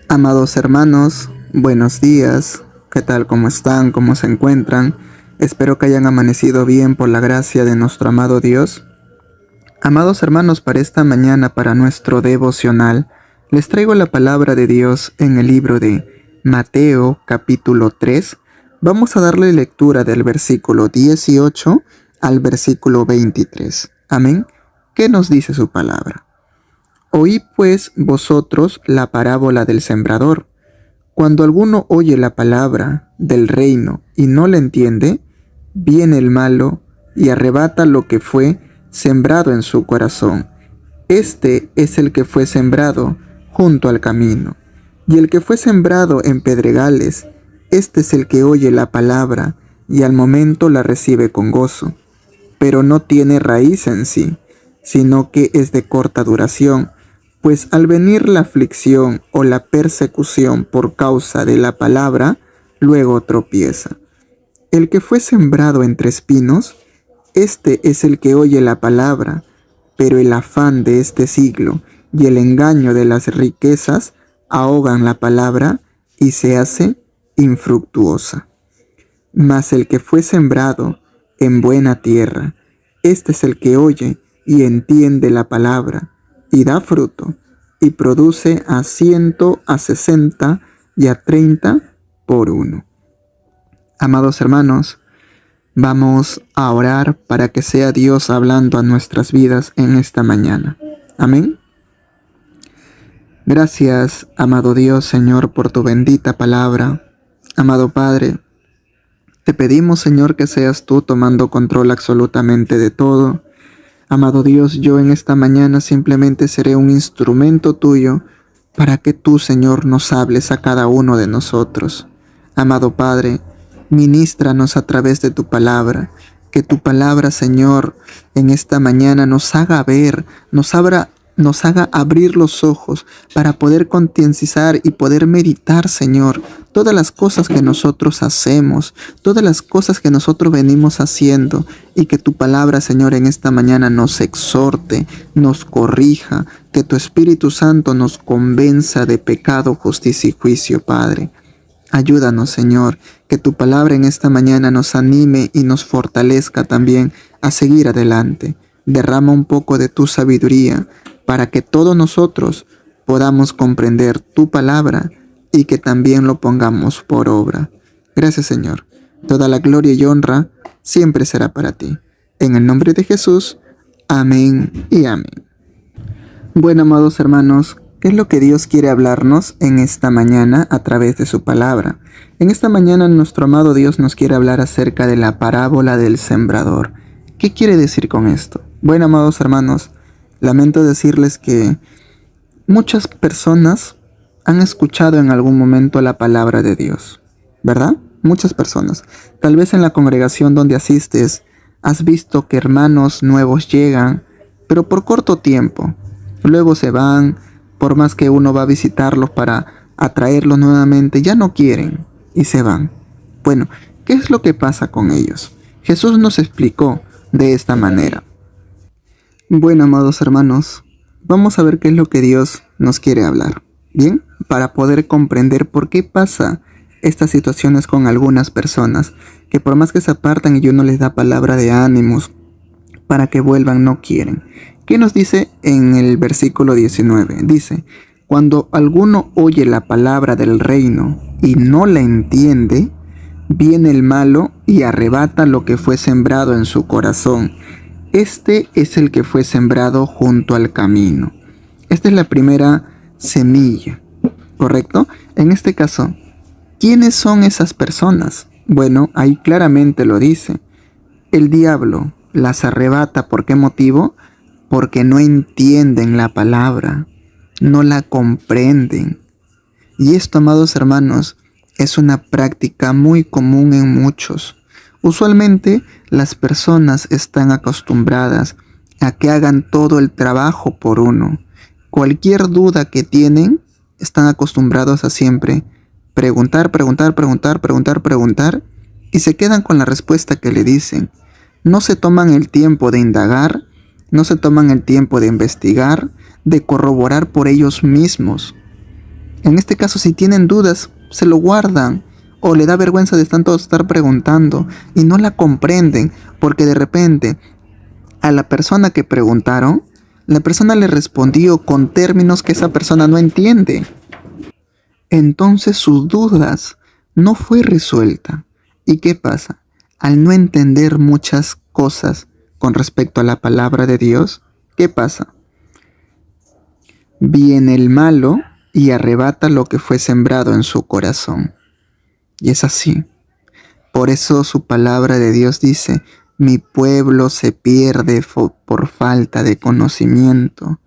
Amados hermanos, buenos días. ¿Qué tal? ¿Cómo están? ¿Cómo se encuentran? Espero que hayan amanecido bien por la gracia de nuestro amado Dios. Amados hermanos, para esta mañana, para nuestro devocional, les traigo la palabra de Dios en el libro de Mateo, capítulo 3. Vamos a darle lectura del versículo 18 al versículo 23. Amén. ¿Qué nos dice su palabra? Oíd pues vosotros la parábola del sembrador. Cuando alguno oye la palabra del reino y no la entiende, viene el malo y arrebata lo que fue sembrado en su corazón. Este es el que fue sembrado junto al camino. Y el que fue sembrado en pedregales, este es el que oye la palabra y al momento la recibe con gozo, pero no tiene raíz en sí, sino que es de corta duración. Pues al venir la aflicción o la persecución por causa de la palabra, luego tropieza. El que fue sembrado entre espinos, este es el que oye la palabra, pero el afán de este siglo y el engaño de las riquezas ahogan la palabra y se hace infructuosa. Mas el que fue sembrado en buena tierra, este es el que oye y entiende la palabra, y da fruto, y produce a 100, a 60 y a 30 por uno. Amados hermanos, vamos a orar para que sea Dios hablando a nuestras vidas en esta mañana. Amén. Gracias, amado Dios, Señor, por tu bendita palabra. Amado Padre, te pedimos, Señor, que seas tú tomando control absolutamente de todo. Amado Dios, yo en esta mañana simplemente seré un instrumento tuyo para que tú, Señor, nos hables a cada uno de nosotros. Amado Padre, ministranos a través de tu palabra. Que tu palabra, Señor, en esta mañana nos haga ver, nos haga abrir los ojos para poder concienciar y poder meditar, Señor, todas las cosas que nosotros hacemos, todas las cosas que nosotros venimos haciendo, y que tu palabra, Señor, en esta mañana nos exhorte, nos corrija, que tu Espíritu Santo nos convenza de pecado, justicia y juicio, Padre. Ayúdanos, Señor, que tu palabra en esta mañana nos anime y nos fortalezca también a seguir adelante. Derrama un poco de tu sabiduría para que todos nosotros podamos comprender tu palabra y que también lo pongamos por obra. Gracias, Señor. Toda la gloria y honra siempre será para ti. En el nombre de Jesús, amén y amén. Bueno, amados hermanos, ¿qué es lo que Dios quiere hablarnos en esta mañana a través de su palabra? En esta mañana nuestro amado Dios nos quiere hablar acerca de la parábola del sembrador. ¿Qué quiere decir con esto? Bueno, amados hermanos, lamento decirles que muchas personas han escuchado en algún momento la palabra de Dios, ¿verdad? Muchas personas. Tal vez en la congregación donde asistes has visto que hermanos nuevos llegan, pero por corto tiempo. Luego se van, por más que uno va a visitarlos para atraerlos nuevamente, ya no quieren y se van. Bueno, ¿qué es lo que pasa con ellos? Jesús nos explicó de esta manera. Bueno, amados hermanos, vamos a ver qué es lo que Dios nos quiere hablar. Bien, para poder comprender por qué pasa estas situaciones con algunas personas, que por más que se apartan y uno les da palabra de ánimos para que vuelvan, no quieren. ¿Qué nos dice en el versículo 19? Dice, cuando alguno oye la palabra del reino y no la entiende, viene el malo y arrebata lo que fue sembrado en su corazón. Este es el que fue sembrado junto al camino. Esta es la primera semilla, ¿correcto? En este caso, ¿quiénes son esas personas? Bueno, ahí claramente lo dice. El diablo las arrebata. ¿Por qué motivo? Porque no entienden la palabra, no la comprenden. Y esto, amados hermanos, es una práctica muy común en muchos. Usualmente las personas están acostumbradas a que hagan todo el trabajo por uno. Cualquier duda que tienen, están acostumbrados a siempre preguntar, y se quedan con la respuesta que le dicen. No se toman el tiempo de indagar, no se toman el tiempo de investigar, de corroborar por ellos mismos. En este caso, si tienen dudas, se lo guardan o le da vergüenza de tanto estar preguntando y no la comprenden porque de repente a la persona que preguntaron, la persona le respondió con términos que esa persona no entiende. Entonces sus dudas no fue resuelta. ¿Y qué pasa? Al no entender muchas cosas con respecto a la palabra de Dios, ¿qué pasa? Viene el malo y arrebata lo que fue sembrado en su corazón. Y es así. Por eso su palabra de Dios dice, mi pueblo se pierde por falta de conocimiento.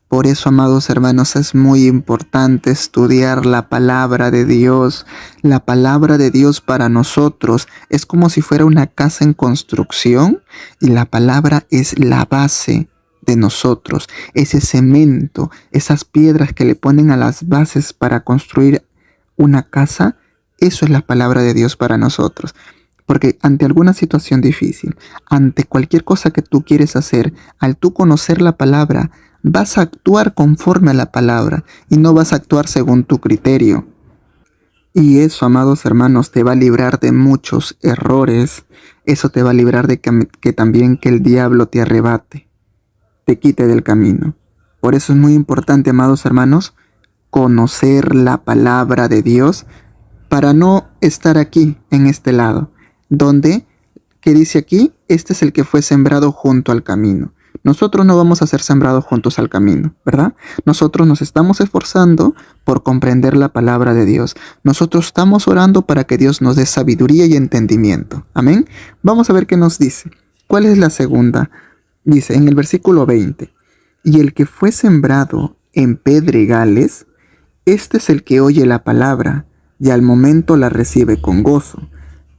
Por eso, amados hermanos, es muy importante estudiar la palabra de Dios. La palabra de Dios para nosotros es como si fuera una casa en construcción y la palabra es la base de nosotros, ese cemento, esas piedras que le ponen a las bases para construir una casa. Eso es la palabra de Dios para nosotros. Porque ante alguna situación difícil, ante cualquier cosa que tú quieres hacer, al tú conocer la palabra, vas a actuar conforme a la palabra y no vas a actuar según tu criterio. Y eso, amados hermanos, te va a librar de muchos errores. Eso te va a librar de que también que el diablo te arrebate, te quite del camino. Por eso es muy importante, amados hermanos, conocer la palabra de Dios para no estar aquí, en este lado, donde, que dice aquí, este es el que fue sembrado junto al camino. Nosotros no vamos a ser sembrados juntos al camino, ¿verdad? Nosotros nos estamos esforzando por comprender la palabra de Dios. Nosotros estamos orando para que Dios nos dé sabiduría y entendimiento. Amén. Vamos a ver qué nos dice. ¿Cuál es la segunda? Dice en el versículo 20, y el que fue sembrado en pedregales, este es el que oye la palabra y al momento la recibe con gozo,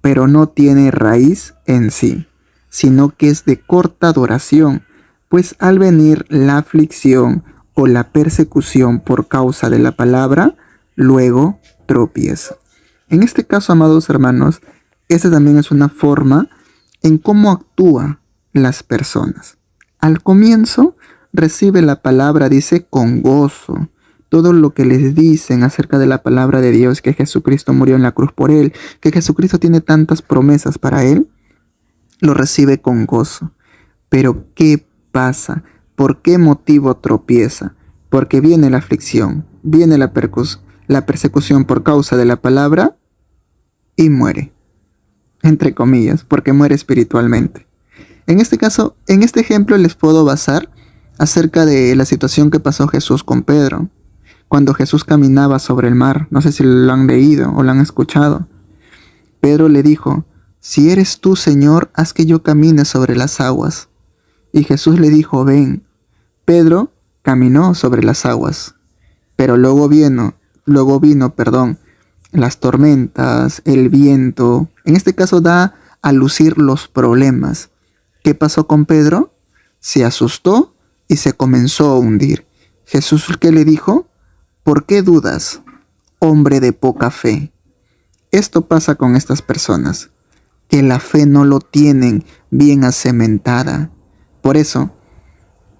pero no tiene raíz en sí, sino que es de corta duración, pues al venir la aflicción o la persecución por causa de la palabra, luego tropieza. En este caso, amados hermanos, esa también es una forma en cómo actúan las personas. Al comienzo recibe la palabra, dice, con gozo. Todo lo que les dicen acerca de la palabra de Dios, que Jesucristo murió en la cruz por él, que Jesucristo tiene tantas promesas para él, lo recibe con gozo. Pero ¿qué pasa? ¿Por qué motivo tropieza? Porque viene la aflicción, viene la persecución por causa de la palabra y muere. Entre comillas, porque muere espiritualmente. En este caso, en este ejemplo les puedo basar acerca de la situación que pasó Jesús con Pedro. Cuando Jesús caminaba sobre el mar, no sé si lo han leído o lo han escuchado. Pedro le dijo, si eres tú, Señor, haz que yo camine sobre las aguas. Y Jesús le dijo, ven. Pedro caminó sobre las aguas, pero luego vino, las tormentas, el viento. En este caso da a lucir los problemas. ¿Qué pasó con Pedro? Se asustó y se comenzó a hundir. Jesús, ¿qué le dijo? ¿Por qué dudas, hombre de poca fe? Esto pasa con estas personas, que la fe no lo tienen bien acementada. Por eso,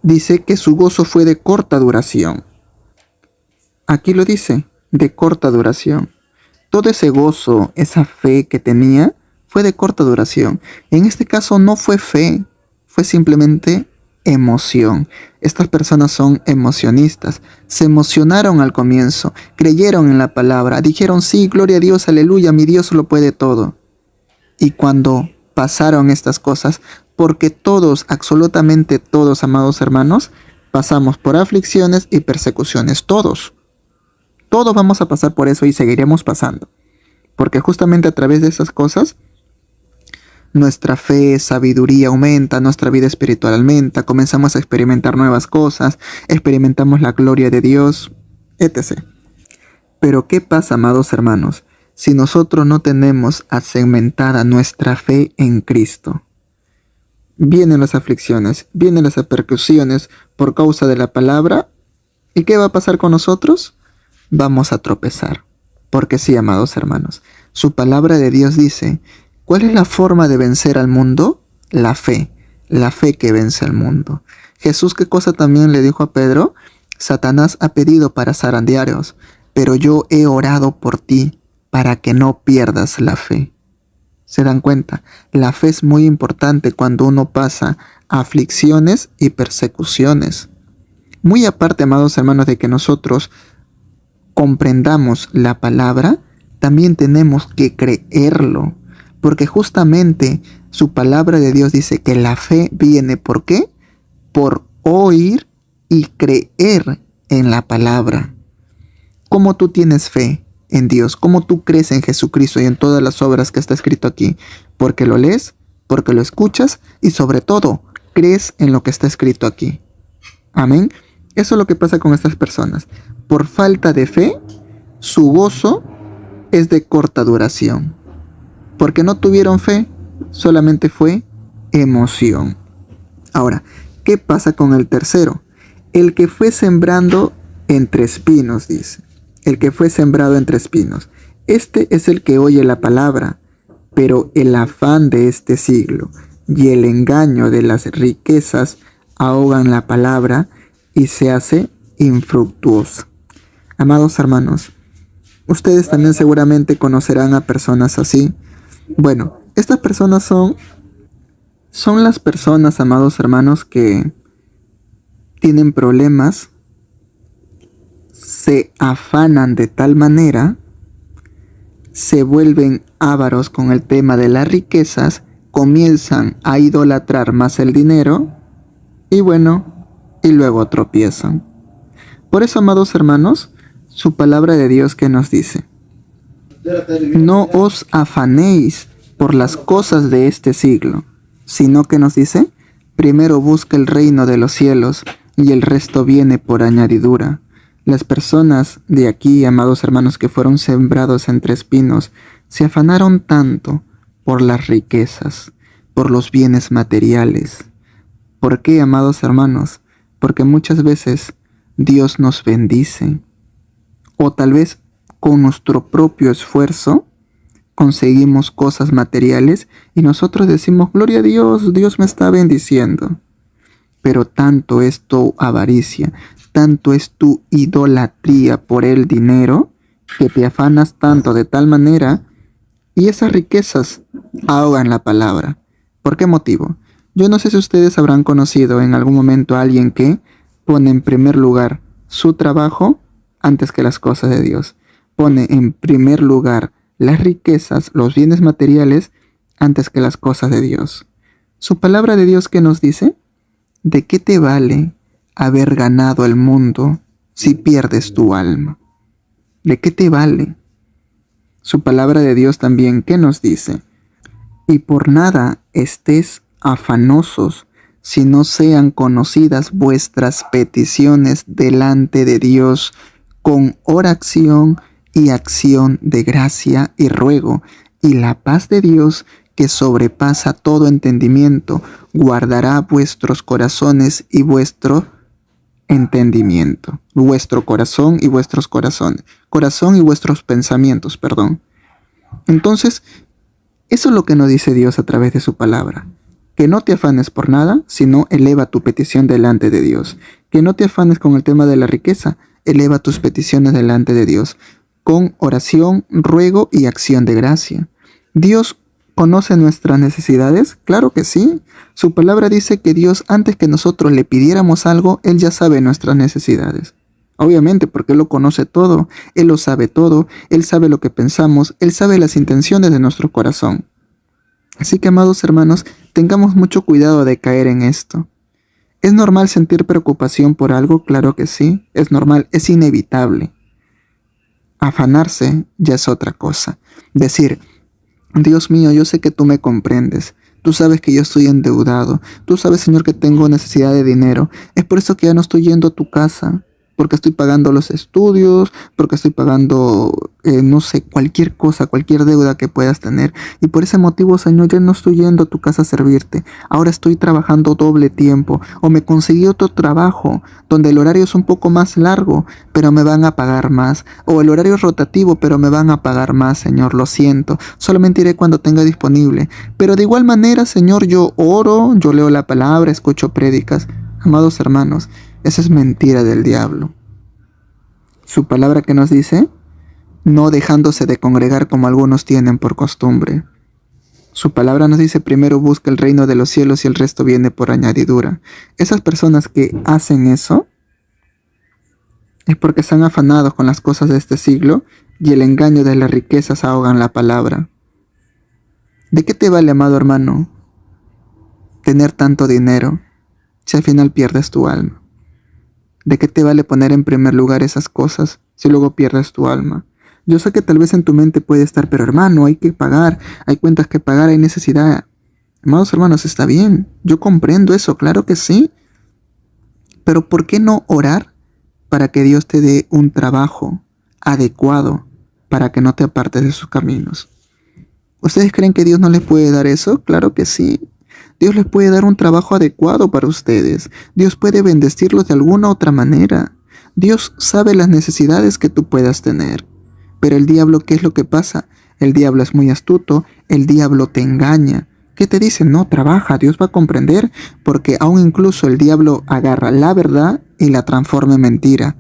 dice que su gozo fue de corta duración. Aquí lo dice, de corta duración. Todo ese gozo, esa fe que tenía, fue de corta duración. En este caso no fue fe, fue simplemente emoción. Estas personas son emocionistas. Se emocionaron al comienzo, creyeron en la palabra, dijeron sí, gloria a Dios, aleluya, mi Dios lo puede todo. Y cuando pasaron estas cosas, porque todos, absolutamente todos, amados hermanos, pasamos por aflicciones y persecuciones, todos. Todos vamos a pasar por eso y seguiremos pasando. Porque justamente a través de esas cosas, nuestra fe, sabiduría aumenta, nuestra vida espiritual aumenta, comenzamos a experimentar nuevas cosas, experimentamos la gloria de Dios, etc. Pero ¿qué pasa, amados hermanos, si nosotros no tenemos acementada nuestra fe en Cristo? Vienen las aflicciones, vienen las persecuciones por causa de la palabra, ¿y qué va a pasar con nosotros? Vamos a tropezar. Porque sí, amados hermanos, su palabra de Dios dice, ¿cuál es la forma de vencer al mundo? La fe que vence al mundo. Jesús, ¿qué cosa también le dijo a Pedro? Satanás ha pedido para zarandearos, pero yo he orado por ti para que no pierdas la fe. ¿Se dan cuenta? La fe es muy importante cuando uno pasa aflicciones y persecuciones. Muy aparte, amados hermanos, de que nosotros comprendamos la palabra, también tenemos que creerlo, porque justamente su palabra de Dios dice que la fe viene, ¿por qué? Por oír y creer en la palabra. ¿Cómo tú tienes fe en Dios? ¿Cómo tú crees en Jesucristo y en todas las obras que está escrito aquí? Porque lo lees, porque lo escuchas y sobre todo crees en lo que está escrito aquí. Amén. Eso es lo que pasa con estas personas. Por falta de fe, su gozo es de corta duración. Porque no tuvieron fe, solamente fue emoción. Ahora, ¿qué pasa con el tercero? El que fue sembrando entre espinos, dice. El que fue sembrado entre espinos. Este es el que oye la palabra, pero el afán de este siglo y el engaño de las riquezas ahogan la palabra y se hace infructuosa. Amados hermanos, ustedes también seguramente conocerán a personas así. Bueno, estas personas son las personas, amados hermanos, que tienen problemas, se afanan de tal manera, se vuelven ávaros con el tema de las riquezas, comienzan a idolatrar más el dinero y luego tropiezan. Por eso, amados hermanos, su palabra de Dios que nos dice: no os afanéis por las cosas de este siglo, sino que nos dice: primero busca el reino de los cielos y el resto viene por añadidura. Las personas de aquí, amados hermanos, que fueron sembrados entre espinos, se afanaron tanto por las riquezas, por los bienes materiales. ¿Por qué, amados hermanos? Porque muchas veces Dios nos bendice, o tal vez con nuestro propio esfuerzo conseguimos cosas materiales y nosotros decimos: gloria a Dios, Dios me está bendiciendo. Pero tanto es tu avaricia, tanto es tu idolatría por el dinero, que te afanas tanto de tal manera y esas riquezas ahogan la palabra. ¿Por qué motivo? Yo no sé si ustedes habrán conocido en algún momento a alguien que pone en primer lugar su trabajo antes que las cosas de Dios. Pone en primer lugar las riquezas, los bienes materiales, antes que las cosas de Dios. Su palabra de Dios, ¿qué nos dice? ¿De qué te vale haber ganado el mundo si pierdes tu alma? ¿De qué te vale? Su palabra de Dios también, ¿qué nos dice? Y por nada estés afanosos, si no sean conocidas vuestras peticiones delante de Dios con oración y acción de gracia y ruego, y la paz de Dios, que sobrepasa todo entendimiento, guardará vuestros corazones y vuestro entendimiento, vuestro corazón y vuestros corazones, corazón y vuestros pensamientos, perdón. Entonces, eso es lo que nos dice Dios a través de su palabra. Que no te afanes por nada, sino eleva tu petición delante de Dios. Que no te afanes con el tema de la riqueza, eleva tus peticiones delante de Dios, con oración, ruego y acción de gracia. Dios ¿conoce nuestras necesidades? Claro que sí. Su palabra dice que Dios, antes que nosotros le pidiéramos algo, Él ya sabe nuestras necesidades. Obviamente, porque Él lo conoce todo, Él lo sabe todo, Él sabe lo que pensamos, Él sabe las intenciones de nuestro corazón. Así que, amados hermanos, tengamos mucho cuidado de caer en esto. ¿Es normal sentir preocupación por algo? Claro que sí, es normal, es inevitable. Afanarse ya es otra cosa. Decir: Dios mío, yo sé que tú me comprendes. Tú sabes que yo estoy endeudado. Tú sabes, Señor, que tengo necesidad de dinero. Es por eso que ya no estoy yendo a tu casa. Porque estoy pagando los estudios, porque estoy pagando, no sé, cualquier cosa, cualquier deuda que puedas tener. Y por ese motivo, Señor, ya no estoy yendo a tu casa a servirte. Ahora estoy trabajando doble tiempo. O me conseguí otro trabajo donde el horario es un poco más largo, pero me van a pagar más. O el horario es rotativo, pero me van a pagar más, Señor. Lo siento. Solamente iré cuando tenga disponible. Pero de igual manera, Señor, yo oro, yo leo la palabra, escucho prédicas. Amados hermanos, esa es mentira del diablo. Su palabra que nos dice, no dejándose de congregar como algunos tienen por costumbre. Su palabra nos dice, primero busca el reino de los cielos y el resto viene por añadidura. Esas personas que hacen eso es porque están afanados con las cosas de este siglo y el engaño de las riquezas ahogan la palabra. ¿De qué te vale, amado hermano, tener tanto dinero si al final pierdes tu alma? ¿De qué te vale poner en primer lugar esas cosas si luego pierdes tu alma? Yo sé que tal vez en tu mente puede estar, pero hermano, hay que pagar, hay cuentas que pagar, hay necesidad. Amados hermanos, está bien, yo comprendo eso, claro que sí. Pero ¿por qué no orar para que Dios te dé un trabajo adecuado para que no te apartes de sus caminos? ¿Ustedes creen que Dios no les puede dar eso? Claro que sí. Dios les puede dar un trabajo adecuado para ustedes. Dios puede bendecirlos de alguna otra manera. Dios sabe las necesidades que tú puedas tener. Pero el diablo, ¿qué es lo que pasa? El diablo es muy astuto, el diablo te engaña. ¿Qué te dice? No, trabaja, Dios va a comprender, porque aún incluso el diablo agarra la verdad y la transforma en mentira.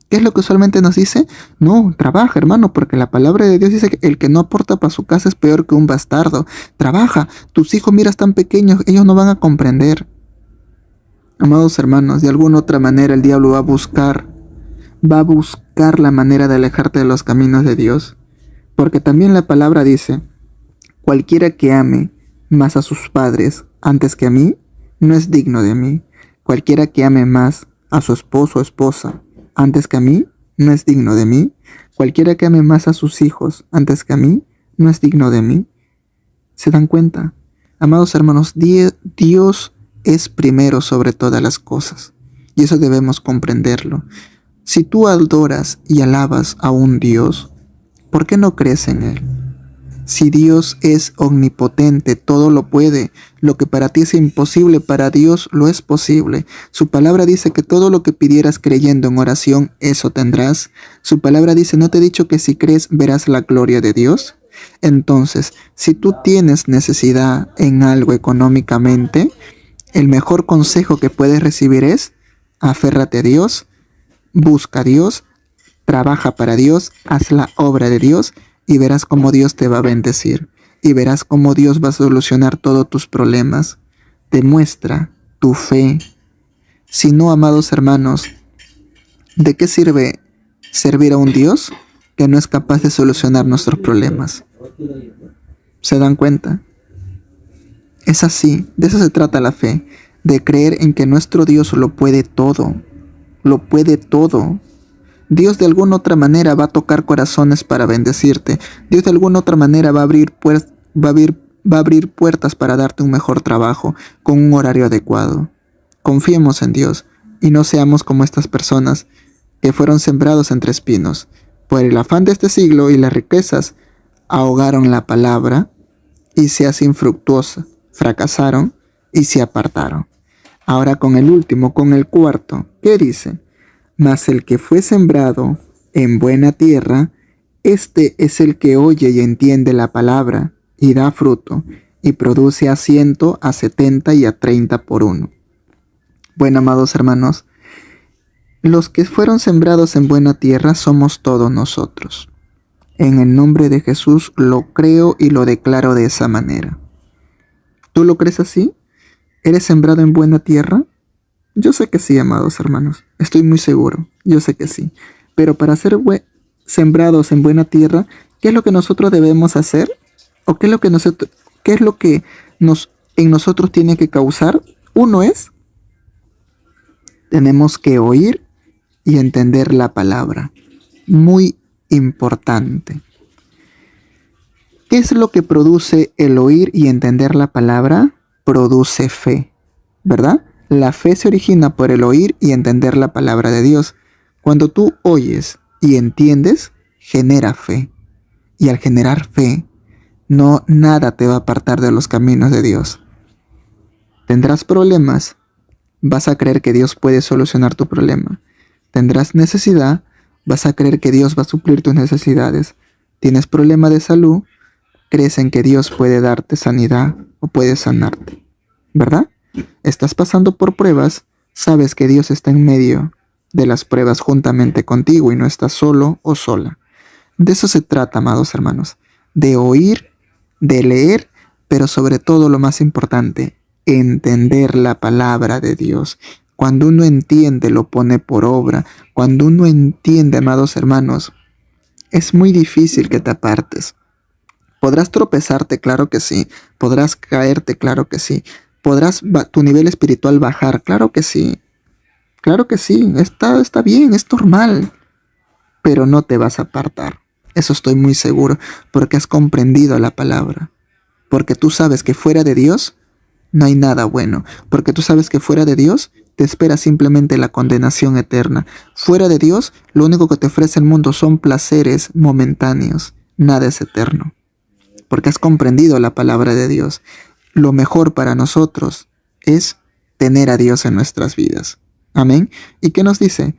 ¿Qué es lo que usualmente nos dice? No, trabaja, hermano, porque la palabra de Dios dice que el que no aporta para su casa es peor que un bastardo. Trabaja, tus hijos, mira, están pequeños, ellos no van a comprender. Amados hermanos, de alguna otra manera el diablo va a buscar la manera de alejarte de los caminos de Dios. Porque también la palabra dice, cualquiera que ame más a sus padres antes que a mí, no es digno de mí. Cualquiera que ame más a su esposo o esposa antes que a mí, no es digno de mí. Cualquiera que ame más a sus hijos antes que a mí, no es digno de mí. ¿Se dan cuenta? Amados hermanos, Dios es primero sobre todas las cosas. Y eso debemos comprenderlo. Si tú adoras y alabas a un Dios, ¿por qué no crees en Él? Si Dios es omnipotente, todo lo puede, lo que para ti es imposible, para Dios lo es posible. Su palabra dice que todo lo que pidieras creyendo en oración, eso tendrás. Su palabra dice, ¿no te he dicho que si crees verás la gloria de Dios? Entonces, si tú tienes necesidad en algo económicamente, el mejor consejo que puedes recibir es, aférrate a Dios, busca a Dios, trabaja para Dios, haz la obra de Dios y verás cómo Dios te va a bendecir. Y verás cómo Dios va a solucionar todos tus problemas. Demuestra tu fe. Si no, amados hermanos, ¿de qué sirve servir a un Dios que no es capaz de solucionar nuestros problemas? ¿Se dan cuenta? Es así, de eso se trata la fe, de creer en que nuestro Dios lo puede todo. Lo puede todo. Dios de alguna otra manera va a tocar corazones para bendecirte. Dios de alguna otra manera va a abrir puertas para darte un mejor trabajo con un horario adecuado. Confiemos en Dios y no seamos como estas personas que fueron sembrados entre espinos. Por el afán de este siglo y las riquezas ahogaron la palabra y se hace infructuosa. Fracasaron y se apartaron. Ahora con el último, con el cuarto, ¿qué dice? Mas el que fue sembrado en buena tierra, este es el que oye y entiende la palabra, y da fruto, y produce a 100, a 70 y a 30 por uno. Bueno, amados hermanos, los que fueron sembrados en buena tierra somos todos nosotros. En el nombre de Jesús lo creo y lo declaro de esa manera. ¿Tú lo crees así? ¿Eres sembrado en buena tierra? Yo sé que sí, amados hermanos. Estoy muy seguro. Yo sé que sí. Pero para ser sembrados en buena tierra, ¿qué es lo que nosotros debemos hacer? ¿O qué es lo que en nosotros tiene que causar? Uno es, tenemos que oír y entender la palabra. Muy importante. ¿Qué es lo que produce el oír y entender la palabra? Produce fe, ¿verdad? La fe se origina por el oír y entender la palabra de Dios. Cuando tú oyes y entiendes, genera fe. Y al generar fe, nada te va a apartar de los caminos de Dios. Tendrás problemas, vas a creer que Dios puede solucionar tu problema. Tendrás necesidad, vas a creer que Dios va a suplir tus necesidades. Tienes problema de salud, crees en que Dios puede darte sanidad o puede sanarte, ¿verdad? Estás pasando por pruebas, sabes que Dios está en medio de las pruebas juntamente contigo y no estás solo o sola. De eso se trata, amados hermanos, de oír, de leer, pero sobre todo lo más importante, entender la palabra de Dios. Cuando uno entiende, lo pone por obra. Cuando uno entiende, amados hermanos, es muy difícil que te apartes. Podrás tropezarte, claro que sí. Podrás caerte, claro que sí. Podrás tu nivel espiritual bajar, claro que sí. Claro que sí, está bien, es normal. Pero no te vas a apartar. Eso estoy muy seguro, porque has comprendido la palabra. Porque tú sabes que fuera de Dios no hay nada bueno. Porque tú sabes que fuera de Dios te espera simplemente la condenación eterna. Fuera de Dios, lo único que te ofrece el mundo son placeres momentáneos. Nada es eterno. Porque has comprendido la palabra de Dios. Lo mejor para nosotros es tener a Dios en nuestras vidas. Amén. ¿Y qué nos dice?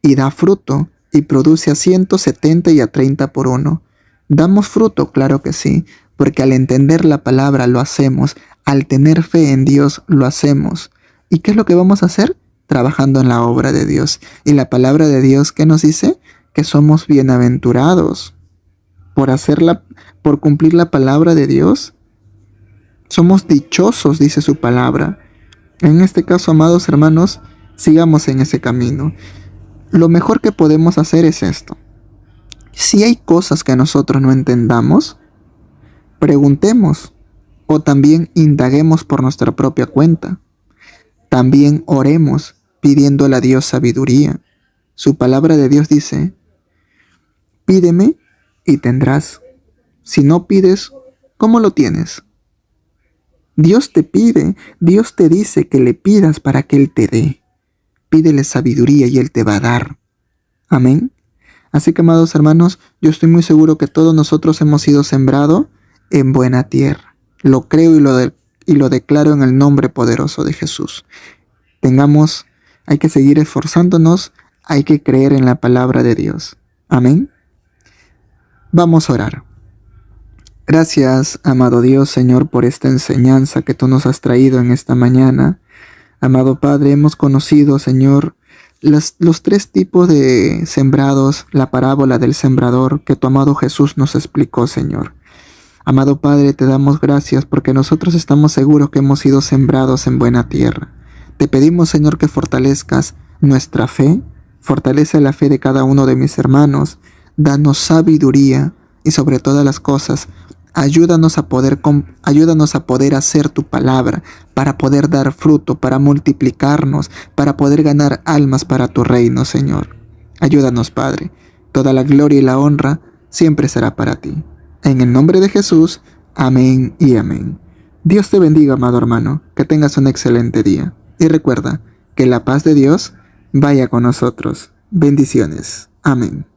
Y da fruto y produce a 170 y a 30 por uno. ¿Damos fruto? Claro que sí, porque al entender la palabra lo hacemos, al tener fe en Dios lo hacemos. ¿Y qué es lo que vamos a hacer? Trabajando en la obra de Dios. Y la palabra de Dios, ¿qué nos dice? Que somos bienaventurados por cumplir la palabra de Dios. Somos dichosos, dice su palabra. En este caso, amados hermanos, sigamos en ese camino. Lo mejor que podemos hacer es esto. Si hay cosas que nosotros no entendamos, preguntemos o también indaguemos por nuestra propia cuenta. También oremos pidiéndole a Dios sabiduría. Su palabra de Dios dice, pídeme y tendrás. Si no pides, ¿cómo lo tienes? Dios te pide, Dios te dice que le pidas para que Él te dé. Pídele sabiduría y Él te va a dar. Amén. Así que, amados hermanos, yo estoy muy seguro que todos nosotros hemos sido sembrados en buena tierra. Lo creo y lo declaro en el nombre poderoso de Jesús. Hay que seguir esforzándonos, hay que creer en la palabra de Dios. Amén. Vamos a orar. Gracias, amado Dios, Señor, por esta enseñanza que tú nos has traído en esta mañana. Amado Padre, hemos conocido, Señor, los tres tipos de sembrados, la parábola del sembrador que tu amado Jesús nos explicó, Señor. Amado Padre, te damos gracias porque nosotros estamos seguros que hemos sido sembrados en buena tierra. Te pedimos, Señor, que fortalezcas nuestra fe, fortalece la fe de cada uno de mis hermanos, danos sabiduría y sobre todas las cosas, ayúdanos a poder hacer tu palabra, para poder dar fruto, para multiplicarnos, para poder ganar almas para tu reino, Señor. Ayúdanos, Padre. Toda la gloria y la honra siempre será para ti. En el nombre de Jesús, amén y amén. Dios te bendiga, amado hermano, que tengas un excelente día. Y recuerda que la paz de Dios vaya con nosotros. Bendiciones. Amén.